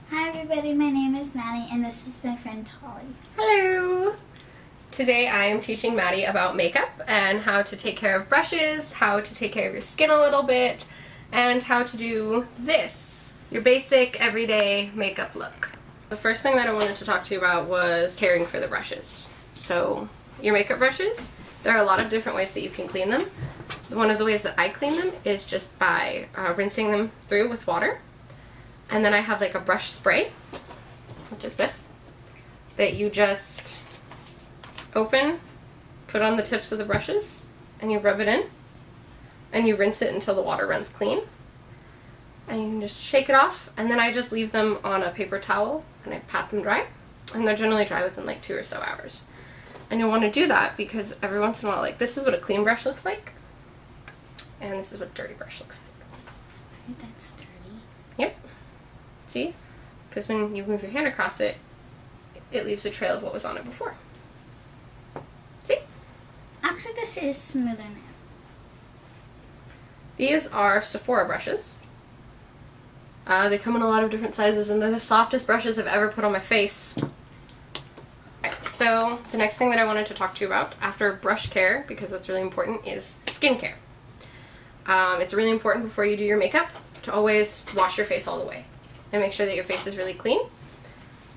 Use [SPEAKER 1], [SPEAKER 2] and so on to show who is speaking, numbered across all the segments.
[SPEAKER 1] Hi everybody, my name is Maddie and this is my friend Holly.
[SPEAKER 2] Hello! Today I am teaching Maddie about makeup and how to take care of brushes, how to take care of your skin a little bit, and how to do this, your basic everyday makeup look. The first thing that I wanted to talk to you about was caring for the brushes. So your makeup brushes, there are a lot of different ways that you can clean them. One of the ways that I clean them is just by rinsing them through with water. And then I have like a brush spray, which is this, that you just open, put on the tips of the brushes, and you rub it in, and you rinse it until the water runs clean. And you can just shake it off, and then I just leave them on a paper towel, and I pat them dry, and they're generally dry within like 2 or so hours. And you'll want to do that because every once in a while, like this is what a clean brush looks like, and this is what a dirty brush looks like.
[SPEAKER 1] That's dirty.
[SPEAKER 2] Yep. See? Because when you move your hand across it, it leaves a trail of what was on it before. See?
[SPEAKER 1] Actually, this is smoother now.
[SPEAKER 2] These are Sephora brushes. They come in a lot of different sizes, and they're the softest brushes I've ever put on my face. Alright, so the next thing that I wanted to talk to you about after brush care, because that's really important, is skincare. It's really important before you do your makeup to always wash your face all the way and make sure that your face is really clean.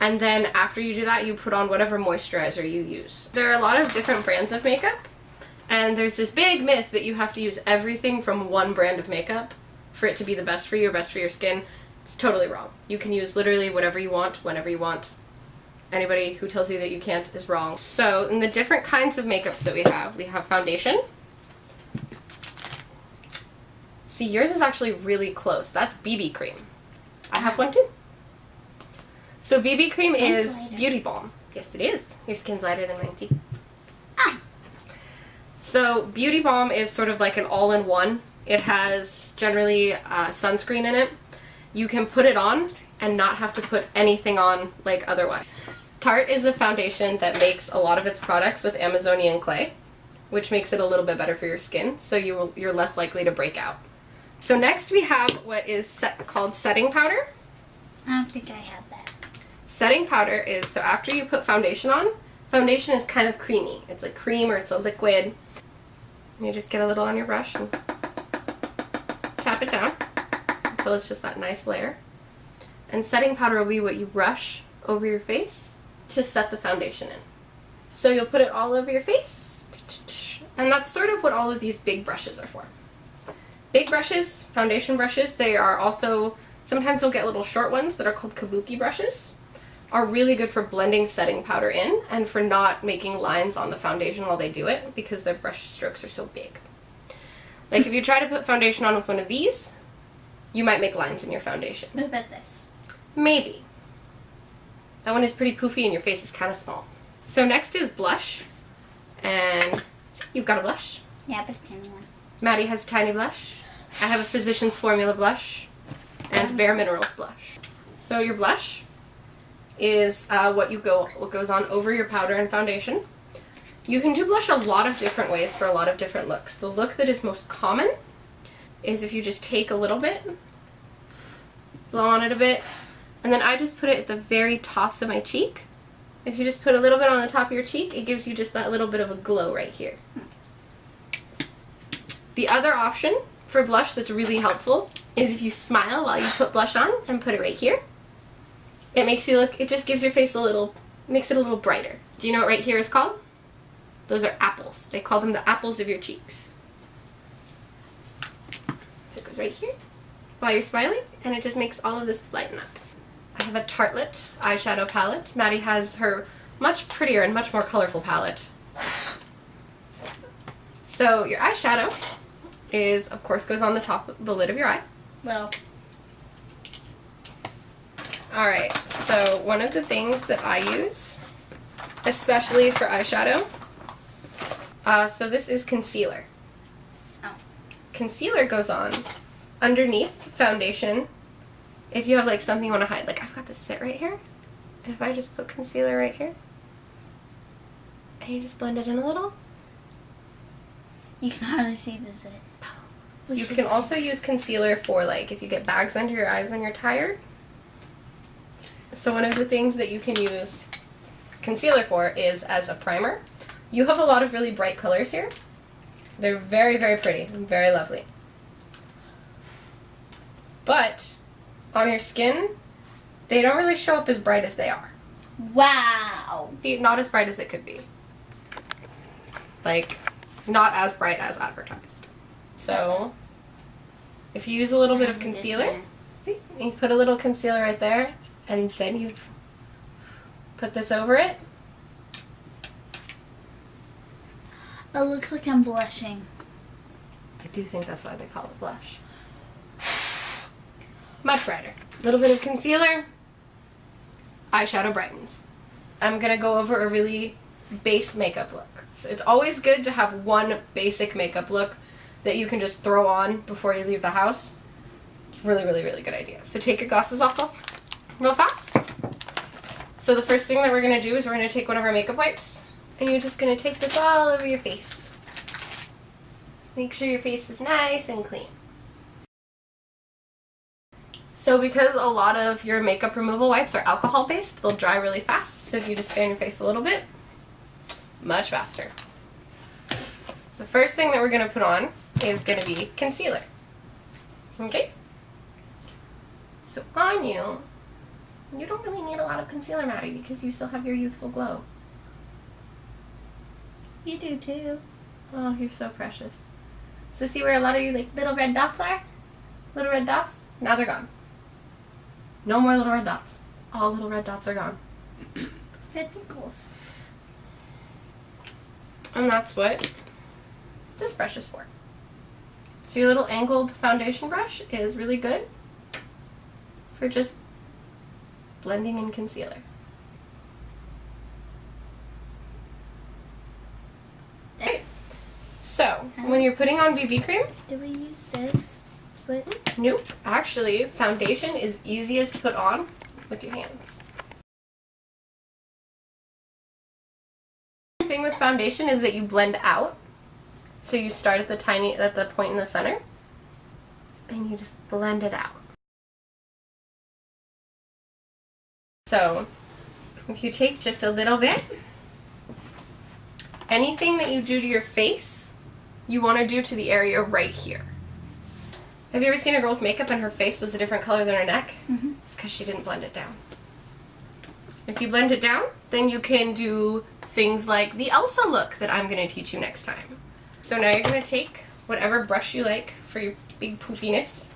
[SPEAKER 2] And then after you do that, you put on whatever moisturizer you use. There are a lot of different brands of makeup, and there's this big myth that you have to use everything from one brand of makeup for it to be the best for you or best for your skin. It's totally wrong. You can use literally whatever you want, whenever you want. Anybody who tells you that you can't is wrong. So in the different kinds of makeups that we have foundation. See, yours is actually really close. That's BB cream. I have one too. So BB cream is beauty balm. Yes, it is. Your skin's lighter than mine, see?
[SPEAKER 1] Ah.
[SPEAKER 2] So beauty balm is sort of like an all-in-one. It has generally sunscreen in it. You can put it on and not have to put anything on like otherwise. Tarte is a foundation that makes a lot of its products with Amazonian clay, which makes it a little bit better for your skin, so you're less likely to break out. So next we have what is called setting powder.
[SPEAKER 1] I don't think I have that.
[SPEAKER 2] Setting powder is, so after you put foundation on, foundation is kind of creamy. It's like cream or it's a liquid. You just get a little on your brush and tap it down until it's just that nice layer. And setting powder will be what you brush over your face to set the foundation in. So you'll put it all over your face, and that's sort of what all of these big brushes are for. Big brushes, foundation brushes, they are also, sometimes you'll get little short ones that are called kabuki brushes, are really good for blending setting powder in and for not making lines on the foundation while they do it because their brush strokes are so big. Like if you try to put foundation on with one of these, you might make lines in your foundation.
[SPEAKER 1] What about this?
[SPEAKER 2] Maybe. That one is pretty poofy and your face is kind of small. So next is blush, and you've got a blush.
[SPEAKER 1] Yeah, but a tiny one.
[SPEAKER 2] Maddie has a tiny blush. I have a Physicians Formula blush and Bare Minerals blush. So your blush is what goes on over your powder and foundation. You can do blush a lot of different ways for a lot of different looks. The look that is most common is if you just take a little bit, blow on it a bit, and then I just put it at the very tops of my cheek. If you just put a little bit on the top of your cheek, it gives you just that little bit of a glow right here. The other option for blush that's really helpful is if you smile while you put blush on and put it right here. It makes you look, it just gives your face makes it a little brighter. Do you know what right here is called? Those are apples. They call them the apples of your cheeks. So it goes right here while you're smiling, and it just makes all of this lighten up. I have a Tartelette eyeshadow palette. Maddie has her much prettier and much more colorful palette. So your eyeshadow is, of course, goes on the top of the lid of your eye.
[SPEAKER 1] Well.
[SPEAKER 2] Alright, so one of the things that I use, especially for eyeshadow, so this is concealer.
[SPEAKER 1] Oh.
[SPEAKER 2] Concealer goes on underneath foundation if you have like something you want to hide. Like I've got this set right here, and if I just put concealer right here, and you just blend it in a little,
[SPEAKER 1] You can hardly see this.
[SPEAKER 2] You can also use concealer for like if you get bags under your eyes when you're tired. So one of the things that you can use concealer for is as a primer. You have a lot of really bright colors here. They're very, very pretty and very lovely. But on your skin, they don't really show up as bright as they are.
[SPEAKER 1] Wow.
[SPEAKER 2] Not as bright as it could be. Like, not as bright as advertised. So, if you use a little bit of concealer, see, you put a little concealer right there, and then you put this over it.
[SPEAKER 1] It looks like I'm blushing.
[SPEAKER 2] I do think that's why they call it blush. Much brighter. A little bit of concealer, eyeshadow brightens. I'm gonna go over a really base makeup look. So it's always good to have one basic makeup look that you can just throw on before you leave the house. It's really, really, really good idea. So take your glasses off real fast. So the first thing that we're gonna do is we're gonna take one of our makeup wipes, and you're just gonna take this all over your face. Make sure your face is nice and clean. So because a lot of your makeup removal wipes are alcohol based, they'll dry really fast. So if you just fan your face a little bit, much faster. The first thing that we're going to put on is going to be concealer. Okay? So on you, you don't really need a lot of concealer, Maddie, because you still have your youthful glow.
[SPEAKER 1] You do too.
[SPEAKER 2] Oh, you're so precious. So see where a lot of your little red dots are? Little red dots? Now they're gone. No more little red dots. All little red dots are gone.
[SPEAKER 1] That tickles.
[SPEAKER 2] And that's what this brush is for. So your little angled foundation brush is really good for just blending in concealer. Okay. So, when you're putting on BB cream,
[SPEAKER 1] Do we use this? But
[SPEAKER 2] nope. Actually, foundation is easiest to put on with your hands. The thing with foundation is that you blend out. So you start at the point in the center, and you just blend it out. So, if you take just a little bit, anything that you do to your face, you want to do to the area right here. Have you ever seen a girl with makeup and her face was a different color than her neck?
[SPEAKER 1] Mm-hmm.
[SPEAKER 2] It's because she didn't blend it down. If you blend it down, then you can do things like the Elsa look that I'm going to teach you next time. So now you're going to take whatever brush you like for your big poofiness.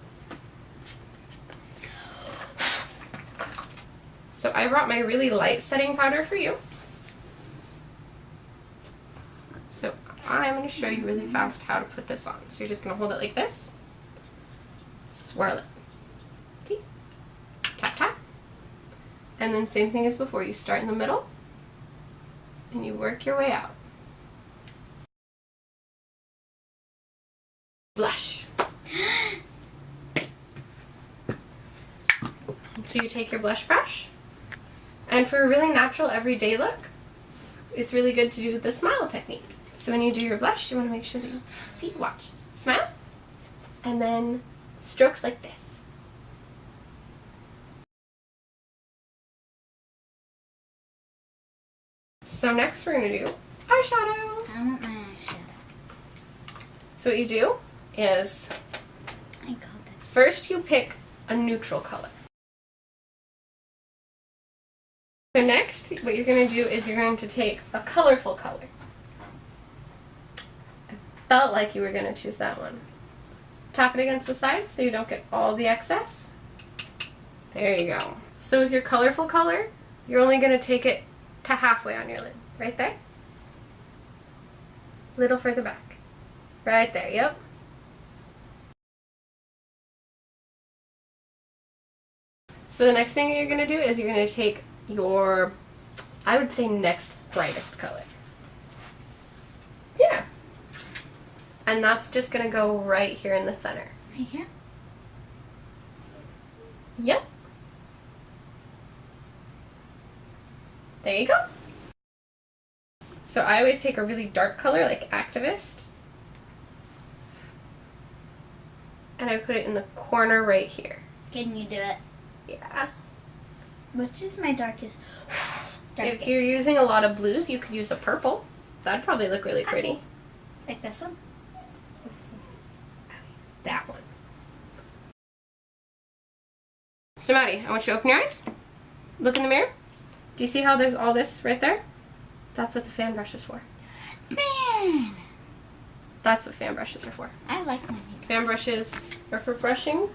[SPEAKER 2] So I brought my really light setting powder for you. So I'm going to show you really fast how to put this on. So you're just going to hold it like this. Swirl it. See? Tap, tap. And then same thing as before. You start in the middle and you work your way out. Blush. So you take your blush brush, and for a really natural everyday look, it's really good to do the smile technique. So when you do your blush, you want to make sure that you see, watch, smile, and then strokes like this. So next we're going to do eyeshadow.
[SPEAKER 1] I want my eyeshadow.
[SPEAKER 2] So what you do is,
[SPEAKER 1] I got it.
[SPEAKER 2] first you pick a neutral color. So next, what you're going to do is you're going to take a colorful color. I felt like you were going to choose that one. Tap it against the side so you don't get all the excess. There you go. So with your colorful color, you're only going to take it to halfway on your lid. Right there. Little further back. Right there, yep. So the next thing you're going to do is you're going to take your, I would say, next brightest color. Yeah. And that's just going to go right here in the center.
[SPEAKER 1] Right here?
[SPEAKER 2] Yep. There you go. So I always take a really dark color, like Activist, and I put it in the corner right here.
[SPEAKER 1] Can you do it?
[SPEAKER 2] Yeah.
[SPEAKER 1] Which is my darkest?
[SPEAKER 2] If you're using a lot of blues, you could use a purple. That'd probably look really pretty.
[SPEAKER 1] Like this one?
[SPEAKER 2] That one. So Maddie, I want you to open your eyes. Look in the mirror. Do you see how there's all this right there? That's what the fan brush is for.
[SPEAKER 1] Man!
[SPEAKER 2] That's what fan brushes are for.
[SPEAKER 1] I like my makeup.
[SPEAKER 2] Fan brushes are for brushing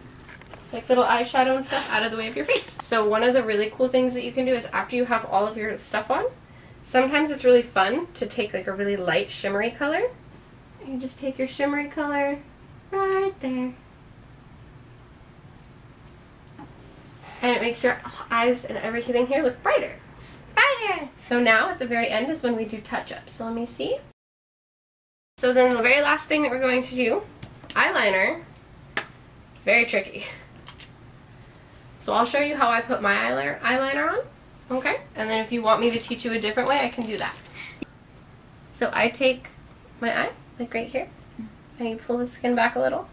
[SPEAKER 2] like little eyeshadow and stuff out of the way of your face. So one of the really cool things that you can do is after you have all of your stuff on, sometimes it's really fun to take like a really light shimmery color. And you just take your shimmery color right there. And it makes your eyes and everything here look brighter.
[SPEAKER 1] Brighter!
[SPEAKER 2] So now at the very end is when we do touch-ups. So let me see. So then the very last thing that we're going to do, eyeliner. It's very tricky. So I'll show you how I put my eyeliner on, okay? And then if you want me to teach you a different way, I can do that. So I take my eye, like right here, and you pull the skin back a little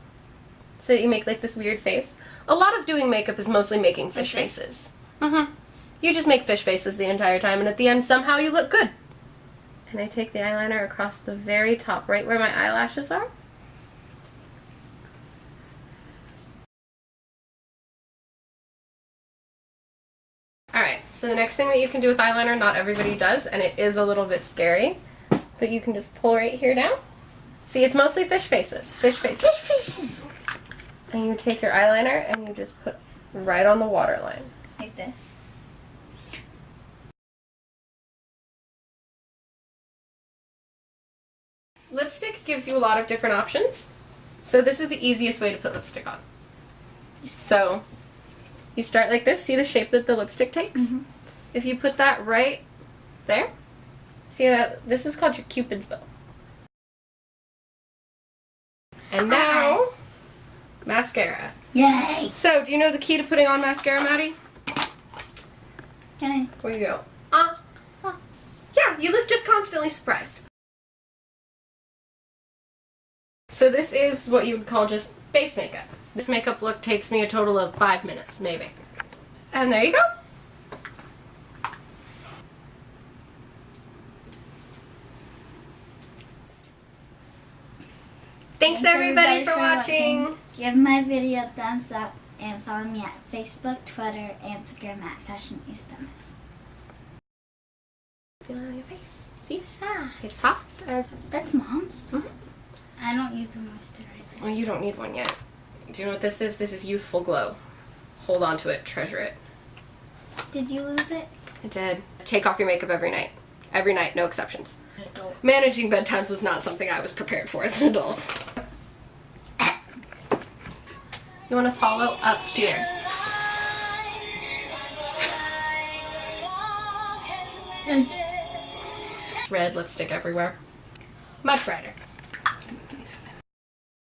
[SPEAKER 2] so that you make like this weird face. A lot of doing makeup is mostly making fish faces. You just make fish faces the entire time, and at the end somehow you look good. And I take the eyeliner across the very top, right where my eyelashes are. Alright, so the next thing that you can do with eyeliner, not everybody does, and it is a little bit scary, but you can just pull right here down. See, it's mostly fish faces. Fish faces.
[SPEAKER 1] Fish faces!
[SPEAKER 2] And you take your eyeliner and you just put right on the waterline.
[SPEAKER 1] Like this.
[SPEAKER 2] Lipstick gives you a lot of different options. So this is the easiest way to put lipstick on. So you start like this. See the shape that the lipstick takes? If you put that right there, see that this is called your Cupid's bow. And now, mascara.
[SPEAKER 1] Yay!
[SPEAKER 2] So, do you know the key to putting on mascara, Maddie?
[SPEAKER 1] Can I?
[SPEAKER 2] Where you go? Yeah, you look just constantly surprised. So this is what you would call just base makeup. This makeup look takes me a total of 5 minutes, maybe. And there you go. Thanks everybody for watching.
[SPEAKER 1] Give my video a thumbs up and follow me at Facebook, Twitter, and Instagram at Fashionista.
[SPEAKER 2] Feel it on your face. See?
[SPEAKER 1] Soft.
[SPEAKER 2] It's soft.
[SPEAKER 1] That's Mom's. I don't use a moisturizer.
[SPEAKER 2] Well, you don't need one yet. Do you know what this is? This is Youthful Glow. Hold on to it. Treasure it.
[SPEAKER 1] Did you lose it?
[SPEAKER 2] I did. Take off your makeup every night. Every night, no exceptions.
[SPEAKER 1] Adult.
[SPEAKER 2] Managing bedtimes was not something I was prepared for as an adult. You want to follow up here. Red lipstick everywhere. Much brighter.